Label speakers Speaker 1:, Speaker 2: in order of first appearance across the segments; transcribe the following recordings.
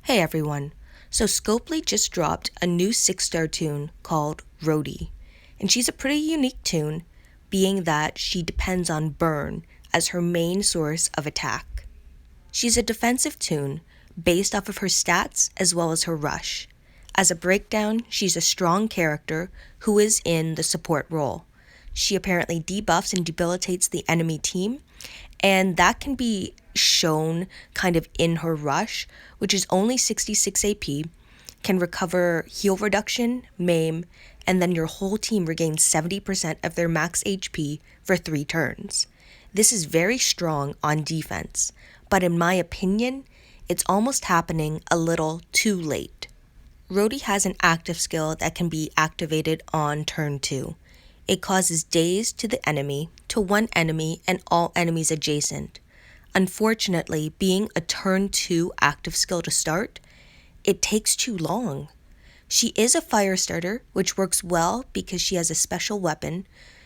Speaker 1: Hey everyone. So Scopely just dropped a new 6-star toon called Roadie. And she's a pretty unique toon, being that she depends on burn as her main source of attack. She's a defensive toon based off of her stats as well as her rush. As a breakdown, she's a strong character who is in the support role. She apparently debuffs and debilitates the enemy team, and that can be shown kind of in her rush, which is only 66 AP, can recover heal reduction, maim, and then your whole team regains 70% of their max HP for 3 turns. This is very strong on defense, but in my opinion, it's almost happening a little too late. Roadie has an active skill that can be activated on turn 2. It causes daze to the enemy, to one enemy, and all enemies adjacent. Unfortunately, being a turn 2 active skill to start, it takes too long. She is a fire starter, which works well because she has a special weapon.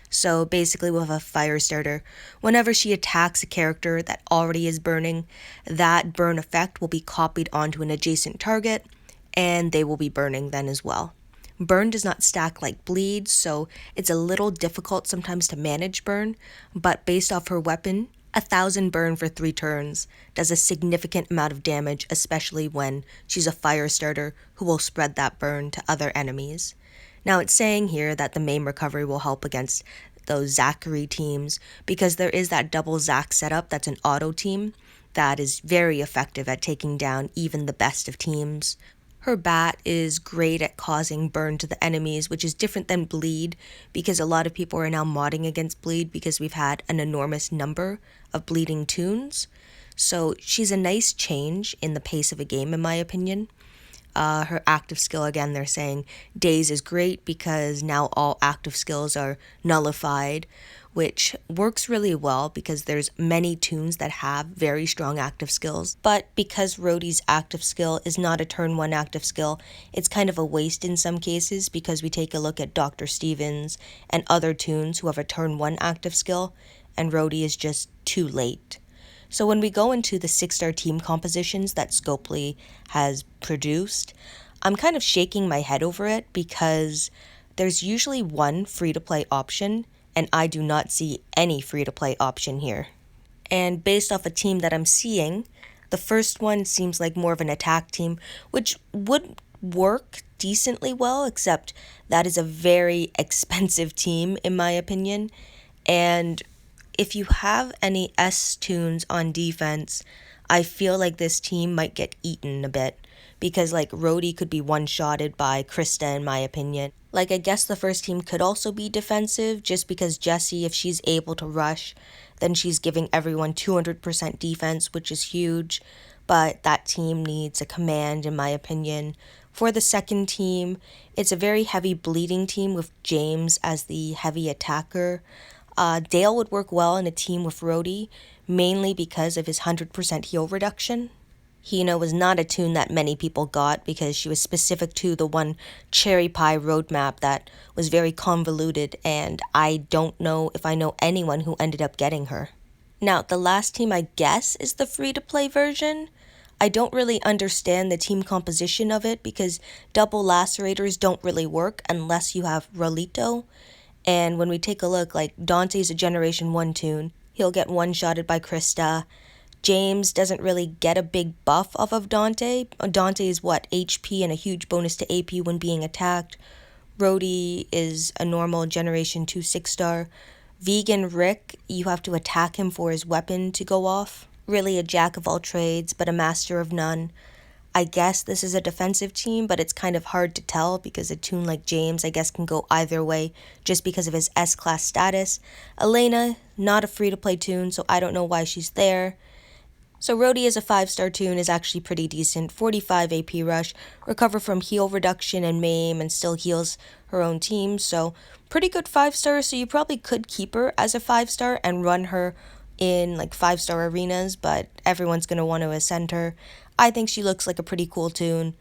Speaker 1: So basically with a fire starter, whenever she attacks a character that already is burning, that burn effect will be copied onto an adjacent target, and they will be burning then as well. Burn does not stack like bleed, so it's a little difficult sometimes to manage burn, but based off her weapon, 1,000 burn for 3 turns does a significant amount of damage, especially when she's a fire starter who will spread that burn to other enemies. Now it's saying here that the main recovery will help against those Zachary teams because there is that double Zach setup that's an auto team that is very effective at taking down even the best of teams. Her bat is great at causing burn to the enemies, which is different than bleed because a lot of people are now modding against bleed because we've had an enormous number of bleeding toons. So she's a nice change in the pace of a game in my opinion. Her active skill, again, they're saying daze is great because now all active skills are nullified, which works really well because there's many toons that have very strong active skills. But because Roadie's active skill is not a turn 1 active skill, it's kind of a waste in some cases because we take a look at Dr. Stevens and other toons who have a turn 1 active skill, and Roadie is just too late. So when we go into the 6-star team compositions that Scopely has produced, I'm kind of shaking my head over it because there's usually one free-to-play option, and I do not see any free-to-play option here. And based off a team that I'm seeing, the first one seems like more of an attack team, which would work decently well, except that is a very expensive team in my opinion, and if you have any S-toons on defense, I feel like this team might get eaten a bit because like Roadie could be one-shotted by Krista in my opinion. Like I guess the first team could also be defensive just because Jessie, if she's able to rush, then she's giving everyone 200% defense, which is huge, but that team needs a command in my opinion. For the second team, it's a very heavy bleeding team with James as the heavy attacker. Dale would work well in a team with Roadie, mainly because of his 100% heal reduction. Hina was not a toon that many people got because she was specific to the one cherry pie roadmap that was very convoluted, and I don't know if I know anyone who ended up getting her. Now, the last team I guess is the free-to-play version. I don't really understand the team composition of it because double lacerators don't really work unless you have Rolito. And when we take a look, like Dante's a Generation 1 toon. He'll get one-shotted by Krista. James doesn't really get a big buff off of Dante. Dante is HP and a huge bonus to AP when being attacked. Roadie is a normal Generation 2 6-star. Vegan Rick, you have to attack him for his weapon to go off. Really a jack of all trades, but a master of none. I guess this is a defensive team, but it's kind of hard to tell because a toon like James, I guess, can go either way just because of his S-class status. Elena, not a free-to-play toon, so I don't know why she's there. So Roadie as a 5-star toon is actually pretty decent. 45 AP rush, recover from heal reduction and maim, and still heals her own team. So pretty good 5-star, so you probably could keep her as a 5-star and run her in like 5-star arenas, but everyone's going to want to ascend her. I think she looks like a pretty cool toon.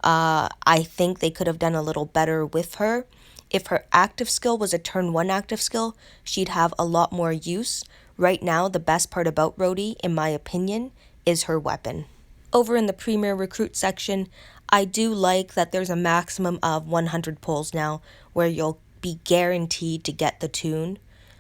Speaker 1: I think they could have done a little better with her. If her active skill was a turn 1 active skill, she'd have a lot more use. Right now, the best part about Roadie, in my opinion, is her weapon. Over in the Premier Recruit section, I do like that there's a maximum of 100 pulls now where you'll be guaranteed to get the toon.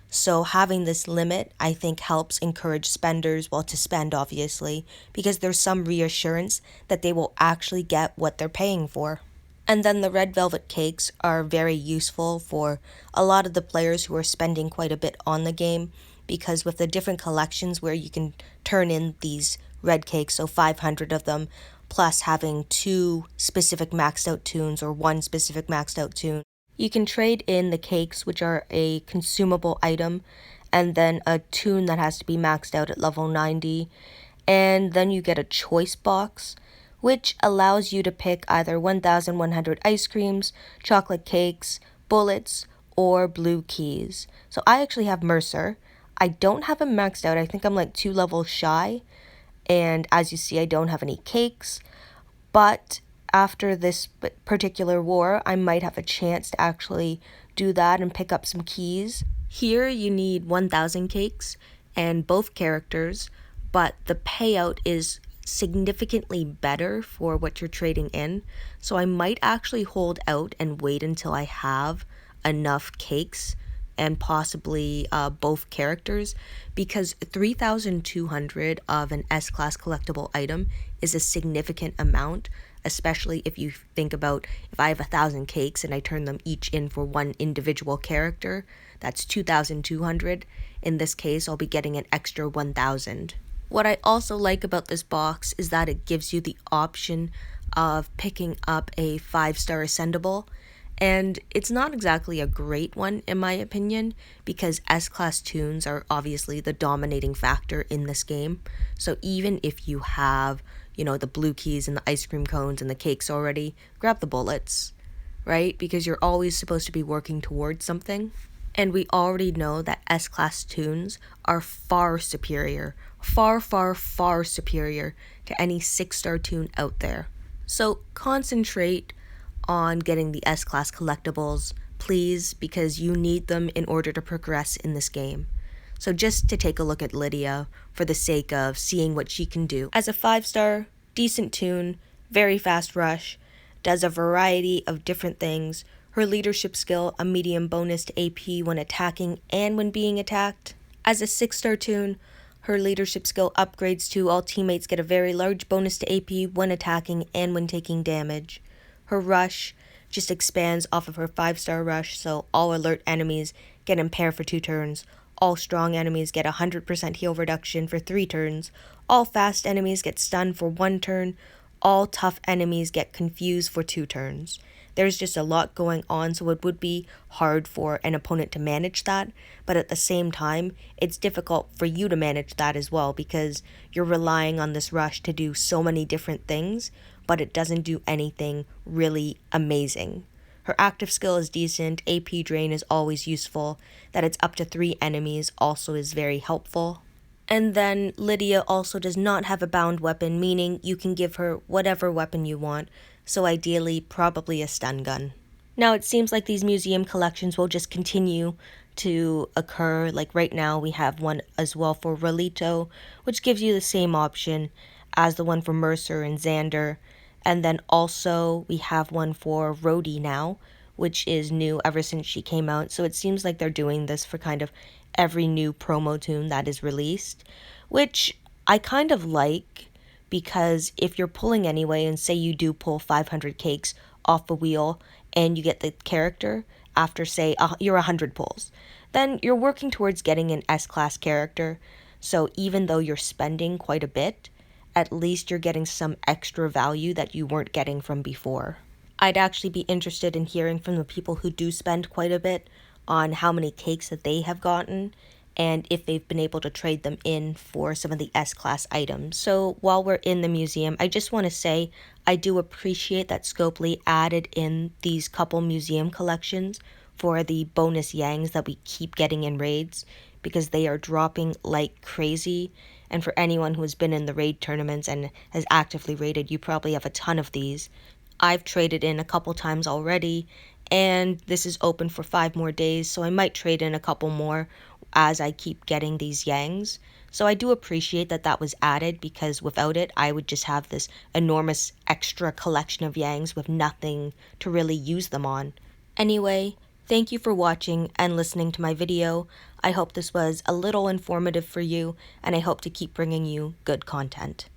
Speaker 1: So having this limit, I think, helps encourage spenders, well, to spend obviously, because there's some reassurance that they will actually get what they're paying for. And then the red velvet cakes are very useful for a lot of the players who are spending quite a bit on the game, because with the different collections where you can turn in these red cakes, so 500 of them, plus having 2 specific maxed out toons or 1 specific maxed out toon, you can trade in the cakes, which are a consumable item, and then a toon that has to be maxed out at level 90, and then you get a choice box, which allows you to pick either 1,100 ice creams, chocolate cakes, bullets, or blue keys. So I actually have Mercer. I don't have him maxed out. I think I'm like 2 levels shy. And as you see, I don't have any cakes. But after this particular war, I might have a chance to actually do that and pick up some keys. Here you need 1,000 cakes and both characters, but the payout is significantly better for what you're trading in. So I might actually hold out and wait until I have enough cakes and possibly both characters, because 3,200 of an S-class collectible item is a significant amount, especially if you think about if I have 1,000 cakes and I turn them each in for one individual character, that's 2,200. In this case, I'll be getting an extra 1,000. What I also like about this box is that it gives you the option of picking up a 5-star ascendable. And it's not exactly a great one, in my opinion, because S-class toons are obviously the dominating factor in this game. So even if you have, the blue keys and the ice cream cones and the cakes already, grab the bullets, right? Because you're always supposed to be working towards something. And we already know that S-class toons are far superior, far, far, far superior to any 6-star toon out there. So concentrate on getting the S-class collectibles, please, because you need them in order to progress in this game. So just to take a look at Lydia, for the sake of seeing what she can do. As a 5-star, decent toon, very fast rush, does a variety of different things. Her leadership skill, a medium bonus to AP when attacking and when being attacked. As a 6-star toon, her leadership skill upgrades to all teammates get a very large bonus to AP when attacking and when taking damage. Her rush just expands off of her 5-star rush, so all alert enemies get impaired for 2 turns. All strong enemies get 100% heal reduction for 3 turns. All fast enemies get stunned for 1 turn. All tough enemies get confused for 2 turns. There's just a lot going on, so it would be hard for an opponent to manage that, but at the same time, it's difficult for you to manage that as well, because you're relying on this rush to do so many different things, but it doesn't do anything really amazing. Her active skill is decent, AP drain is always useful, that it's up to 3 enemies also is very helpful. And then Lydia also does not have a bound weapon, meaning you can give her whatever weapon you want, so ideally probably a stun gun. Now it seems like these museum collections will just continue to occur. Like right now we have one as well for Rolito, which gives you the same option as the one for Mercer and Xander. And then also we have one for Roadie now, which is new ever since she came out. So it seems like they're doing this for kind of every new promo toon that is released, which I kind of like, because if you're pulling anyway, and say you do pull 500 cakes off the wheel and you get the character after, say, you're 100 pulls, then you're working towards getting an S-class character. So even though you're spending quite a bit, at least you're getting some extra value that you weren't getting from before. I'd actually be interested in hearing from the people who do spend quite a bit on how many cakes that they have gotten, and if they've been able to trade them in for some of the S-class items. So while we're in the museum, I just want to say I do appreciate that Scopely added in these couple museum collections for the bonus yangs that we keep getting in raids, because they are dropping like crazy. And for anyone who has been in the raid tournaments and has actively raided, you probably have a ton of these. I've traded in a couple times already, and this is open for 5 more days, so I might trade in a couple more as I keep getting these yangs. So I do appreciate that that was added, because without it, I would just have this enormous extra collection of yangs with nothing to really use them on. Anyway, thank you for watching and listening to my video. I hope this was a little informative for you, and I hope to keep bringing you good content.